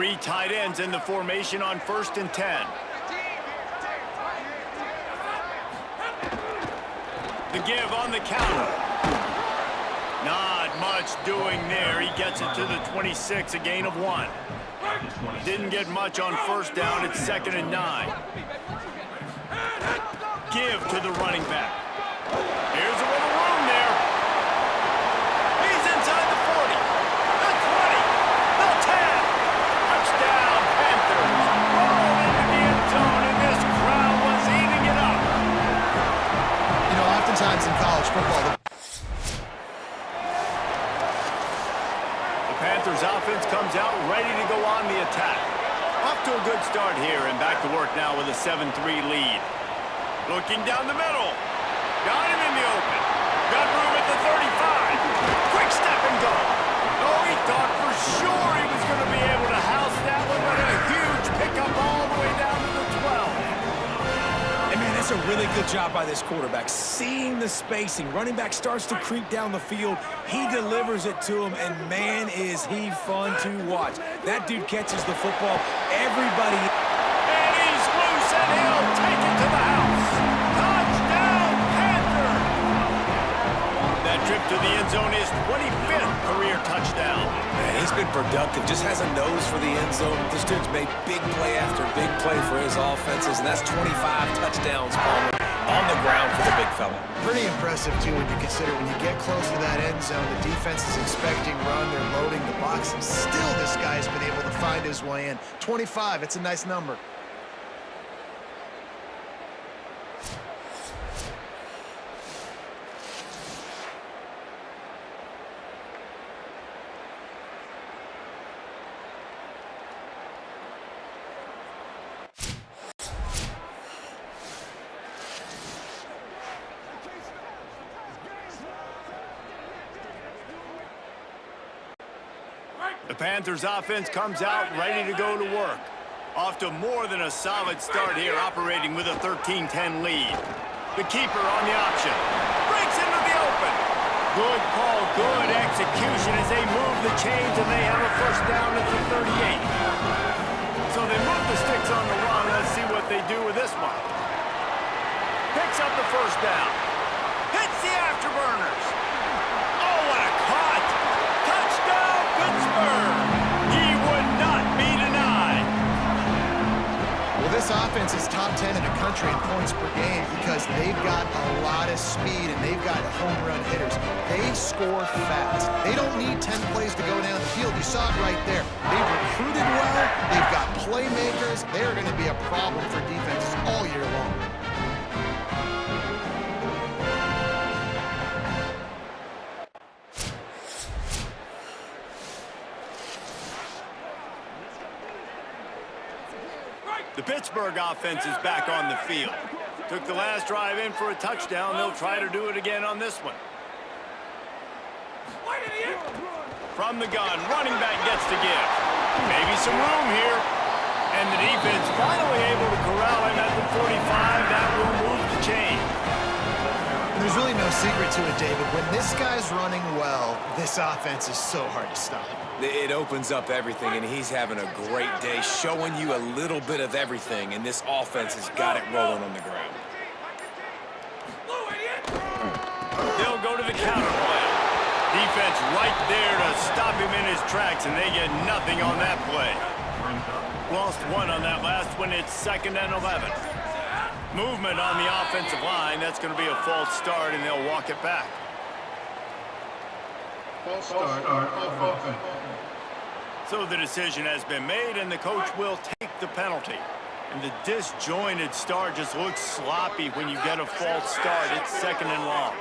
Three tight ends in the formation on 1st and 10. The give on the counter. Not much doing there. He gets it to the 26, a gain of 1. Didn't get much on 1st down. It's 2nd and 9. Give to the running back. Here's a little room there. He's inside the 40, the 20, the 10. Touchdown, Panthers. Rolled into the end zone, and this crowd was eating it up. You know, oftentimes in college football, the Panthers offense comes out ready to go on the attack. Off to a good start here, and back to work now with a 7-3 lead. Looking down the middle. Got him in the open. Got room at the 35. Quick step and go. Oh, he thought for sure he was going to be able to house that one, but a huge pickup all the way down to the 12. And man, that's a really good job by this quarterback. Seeing the spacing. Running back starts to creep down the field. He delivers it to him, and man, is he fun to watch. That dude catches the football. Everybody... And he's loose, and he'll take it to the house. Touchdown, Panthers! That trip to the end zone is 25th career touchdown. Man, he's been productive. Just has a nose for the end zone. This dude's made big play after big play for his offenses, and that's 25 touchdowns, Palmer, on the ground for the big fella. pretty impressive, too, when you consider when you get close to that end zone, the defense is expecting run, they're loading the box, and still this guy's been able to find his way in. 25, it's a nice number. The Panthers offense comes out ready to go to work. Off to more than a solid start here, operating with a 13-10 lead. The keeper on the option. Breaks into the open. Good call, good execution as they move the chains, and they have a first down at the 38. So they move the sticks on the run. Let's see what they do with this one. Picks up the first down. Hits the afterburners. Oh, what a cut! Touchdown, Pittsburgh! He would not be denied. Well, this offense is top 10 in the country in points per game because they've got a lot of speed and they've got home run hitters. They score fast. They don't need 10 plays to go down the field. You saw it right there. They've recruited well. They've got playmakers. They're going to be a problem for defenses all year long. The Pittsburgh offense is back on the field. Took the last drive in for a touchdown. They'll try to do it again on this one. From the gun, running back gets the give. Maybe some room here. And the defense finally able to corral him at the 45. That will move the chain. There's really no secret to it, David. When this guy's running well, this offense is so hard to stop. It opens up everything, and he's having a great day, showing you a little bit of everything, and this offense has got it rolling on the ground. They'll go to the counter play. Defense right there to stop him in his tracks, and they get nothing on that play. Lost one on that last one. It's 2nd and 11. Movement on the offensive line. That's going to be a false start, and they'll walk it back. False start off offense. So the decision has been made, and the coach will take the penalty. And the disjointed start just looks sloppy when you get a false start. It's 2nd and long.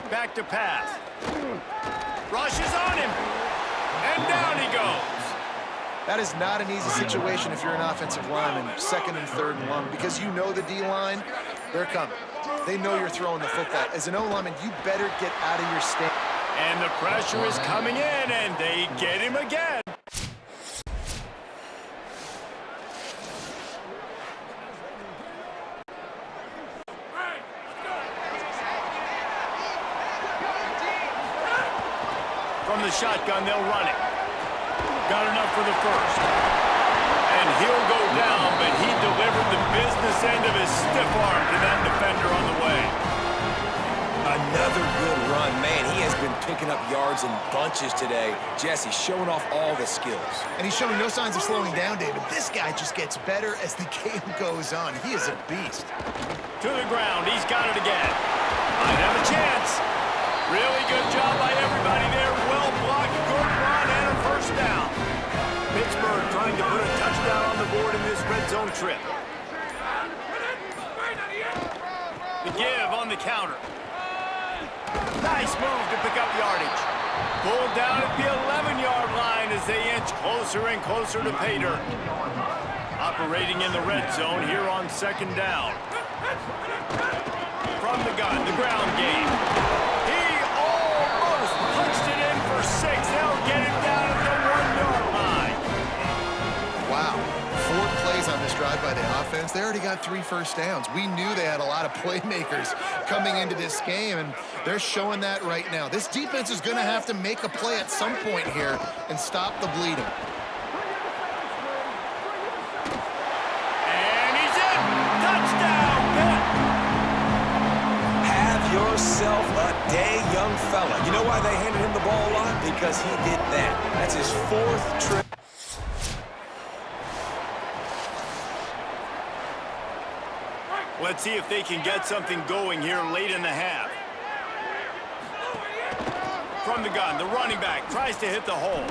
Back to pass. Rushes on him. And down he goes. That is not an easy situation if you're an offensive lineman, 2nd and 3rd and long, because you know the D-line, they're coming. They know you're throwing the football. As an O-lineman, you better get out of your stand. And the pressure is coming in, and they get him again. the shotgun, they'll run it. Got enough for the first. And he'll go down, but he delivered the business end of his stiff arm to that defender on the way. Another good run. Man, he has been picking up yards in bunches today. Jesse showing off all the skills. And he's showing no signs of slowing down, David. This guy just gets better as the game goes on. He is a beast. To the ground, he's got it again. Might have a chance. Really good job by everybody there. Well blocked, good run, and a first down. Pittsburgh trying to put a touchdown on the board in this red zone trip. The give on the counter. Nice move to pick up yardage. Pulled down at the 11-yard line as they inch closer and closer to pay dirt. Operating in the red zone here on second down. From the gun, the ground game. He almost punched it in for 6. They'll get it down at the 1-yard line. Wow. 4 plays on this drive by the offense. They already got 3 first downs. We knew they had a lot of playmakers coming into this game, and they're showing that right now. This defense is going to have to make a play at some point here and stop the bleeding. And he's in. Touchdown, Pitt. Have yourself a day, young fella. You know why they handed him the ball a lot? Because he did that. That's his 4th trip. Let's see if they can get something going here late in the half. From the gun, the running back tries to hit the hole.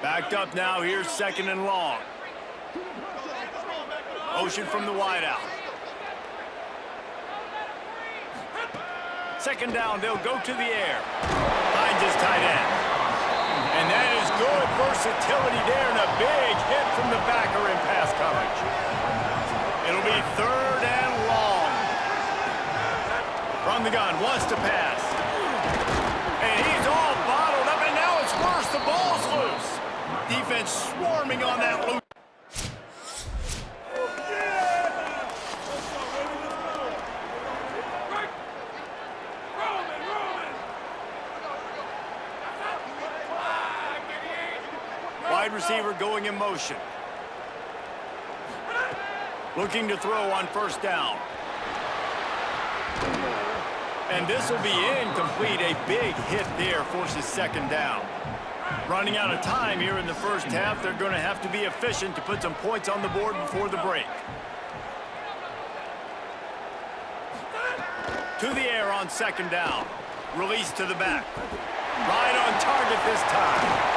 Backed up now, here's 2nd and long. Motion from the wideout. 2nd down, they'll go to the air. Finds his tight end. And that is good versatility there and a big hit from the backer in pass coverage. It'll be 3rd and long. From the gun, wants to pass. And he's all bottled up, and now it's worse. The ball's loose. Defense swarming on that loose. Wide receiver going in motion. Looking to throw on 1st down. And this will be incomplete. A big hit there forces 2nd down. Running out of time here in the first half. They're going to have to be efficient to put some points on the board before the break. To the air on 2nd down. Release to the back. Right on target this time.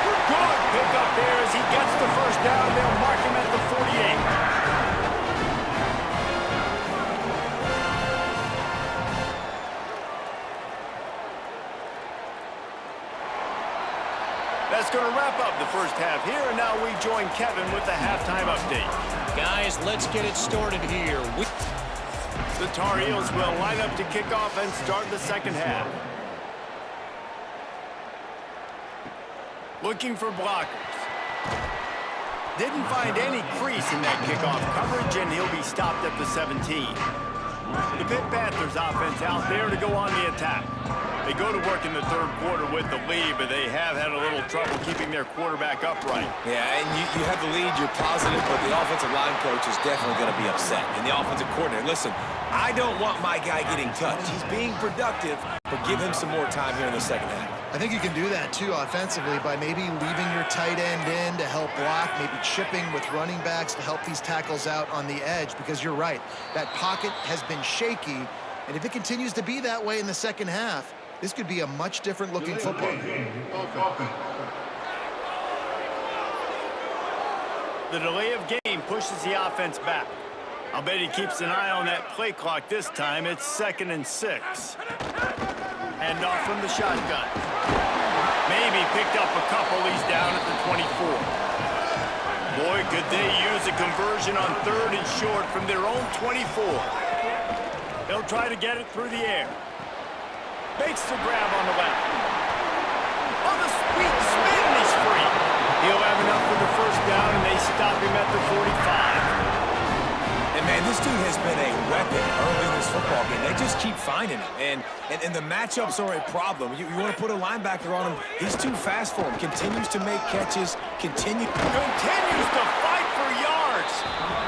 Good pick up there as he gets the 1st down. They'll mark him at the 48. That's going to wrap up the first half here, and now we join Kevin with the halftime update. Guys, let's get it started here. The Tar Heels will line up to kick off and start the second half. Looking for blockers. Didn't find any crease in that kickoff coverage, and he'll be stopped at the 17. The Pitt Panthers offense out there to go on the attack. They go to work in the 3rd quarter with the lead, but they have had a little trouble keeping their quarterback upright. Yeah, and you have the lead, you're positive, but the offensive line coach is definitely going to be upset. And the offensive coordinator, listen, I don't want my guy getting touched. He's being productive, but give him some more time here in the second half. I think you can do that, too, offensively, by maybe leaving your tight end in to help block, maybe chipping with running backs to help these tackles out on the edge, because you're right. That pocket has been shaky, and if it continues to be that way in the second half, this could be a much different looking football game. The delay of game pushes the offense back. I'll bet he keeps an eye on that play clock this time. It's 2nd and 6. Hand off from the shotgun. Maybe picked up a couple. He's down at the 24. Boy, could they use a conversion on 3rd and short from their own 24. He'll try to get it through the air. Makes the grab on the left. On the sweet spin, he's free. He'll have enough for the 1st down, and they stop him at the 45. And, man, this dude has been a weapon early in this football game. They just keep finding him. And the matchups are a problem. You want to put a linebacker on him, he's too fast for him. Continues to make catches, continues to fight for yards.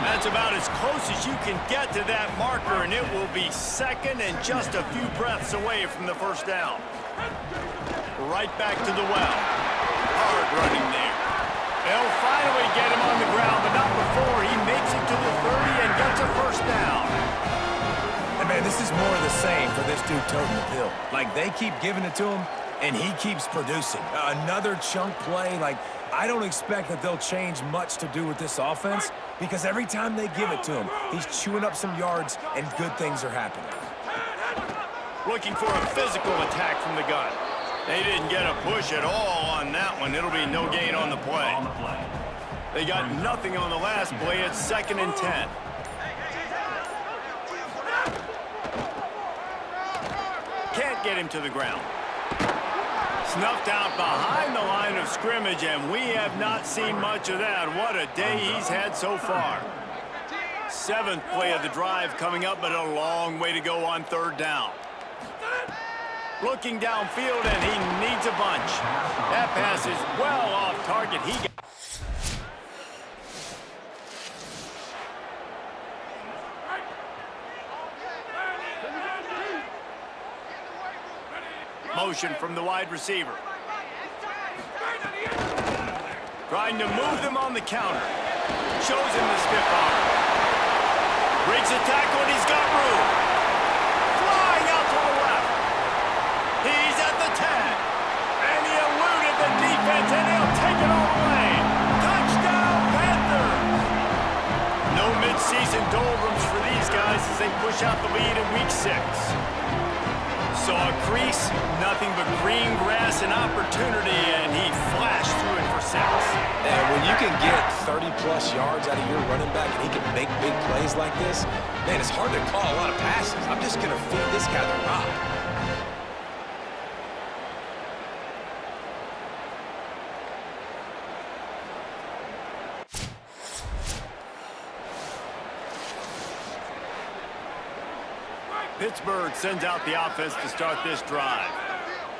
That's about as close as you can get to that marker, and it will be second and just a few breaths away from the first down. Right back to the well. Hard running there. They'll finally get him on the ground, but not before he makes it to the 30 and gets a first down. And, man, this is more of the same for this dude toting the pill. Like, they keep giving it to him, and he keeps producing. Another chunk play. Like, I don't expect that they'll change much to do with this offense because every time they give it to him, he's chewing up some yards, and good things are happening. Looking for a physical attack from the gun. They didn't get a push at all on that one. It'll be no gain on the play. They got nothing on the last play. It's 2nd and 10. Can't get him to the ground. Snuffed out behind the line of scrimmage, and we have not seen much of that. What a day he's had so far. 7th play of the drive coming up, but a long way to go on 3rd down. Looking downfield, and he needs a bunch. That pass is well off target. He got motion from the wide receiver. Trying to move them on the counter. Shows him the stiff arm. Breaks a tackle, and he's got room. Flying out to the left. He's at the 10. And he eluded the defense, and he'll take it all the way. Touchdown, Panthers! No midseason doldrums for these guys as they push out the lead in Week 6. Saw a crease, nothing but green grass and opportunity, and he flashed through it for 6. And when you can get 30-plus yards out of your running back and he can make big plays like this, man, it's hard to call a lot of passes. I'm just going to feed this guy the rock. Pittsburgh sends out the offense to start this drive.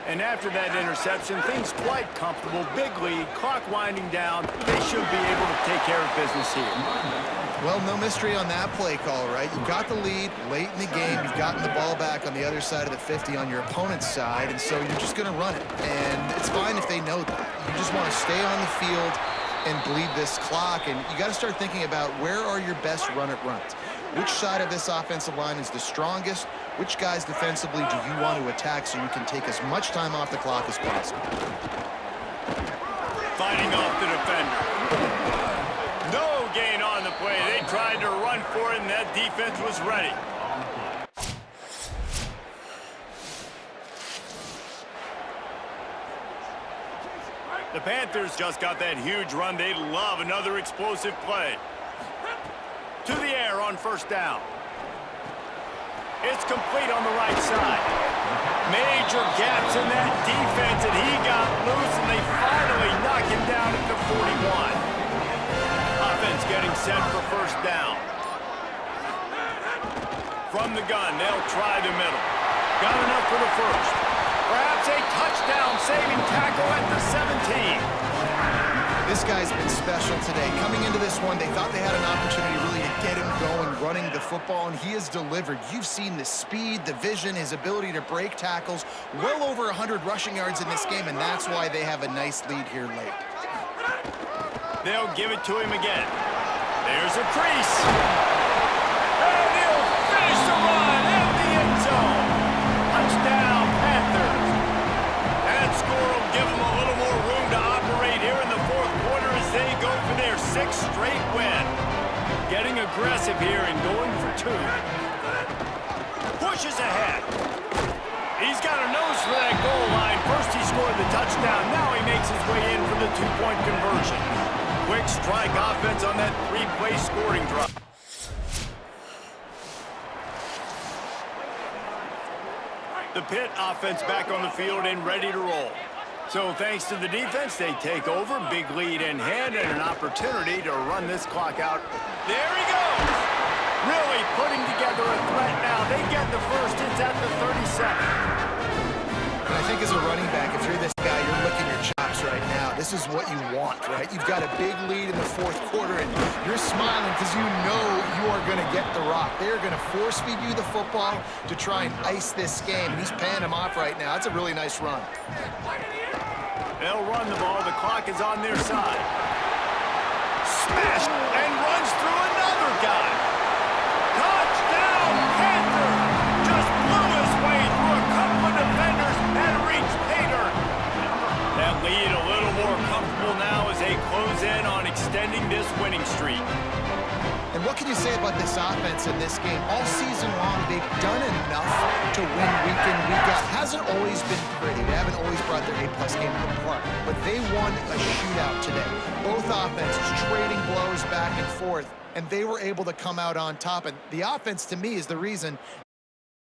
And after that interception, things quite comfortable. Big lead, clock winding down. They should be able to take care of business here. Well, no mystery on that play call, right? You got the lead late in the game. You've gotten the ball back on the other side of the 50 on your opponent's side, and so you're just going to run it. And it's fine if they know that. You just want to stay on the field and bleed this clock, and you got to start thinking about where are your best run-it runs. Which side of this offensive line is the strongest? Which guys defensively do you want to attack so you can take as much time off the clock as possible? Fighting off the defender. No gain on the play. They tried to run for it, and that defense was ready. The Panthers just got that huge run. They love another explosive play. To the air on 1st down. It's complete on the right side. Major gaps in that defense, and he got loose, and they finally knock him down at the 41. Offense getting set for 1st down. From the gun, they'll try the middle. Got enough for the 1st. Perhaps a touchdown-saving tackle at the 17. This guy's been special today. Coming into this one, they thought they had an opportunity really to get him going, running the football, and he has delivered. You've seen the speed, the vision, his ability to break tackles. Well over 100 rushing yards in this game, and that's why they have a nice lead here late. They'll give it to him again. There's a crease. And he'll finish the run in the end zone. Touchdown, Panthers. That score will give them a little more room to operate here in the 4th quarter as they go for their 6th straight win. Getting aggressive here and going for 2. Pushes ahead. He's got a nose for that goal line. First he scored the touchdown. Now he makes his way in for the 2-point conversion. Quick strike offense on that 3-play scoring drive. The Pitt offense back on the field and ready to roll. So thanks to the defense, they take over. Big lead in hand and an opportunity to run this clock out. There he goes! really putting together a threat now. They get the first. It's at the 37. And I think as a running back, if you're this guy, you're licking your chops right now. This is what you want, right? You've got a big lead in the fourth quarter, and you're smiling because you know you are going to get the rock. They're going to force-feed you the football to try and ice this game, and he's paying him off right now. That's a really nice run. They'll run the ball. The clock is on their side. Smashed and runs through another guy. Touchdown, Panther! Just blew his way through a couple of defenders and reached Pater. That lead a little more comfortable now as they close in on extending this winning streak. And what can you say about this offense in this game? All season long, they've done enough to win week in, week out. Hasn't always been pretty. They haven't always brought their A-plus game to the park. But they won a shootout today. Both offenses trading blows back and forth, and they were able to come out on top. And the offense, to me, is the reason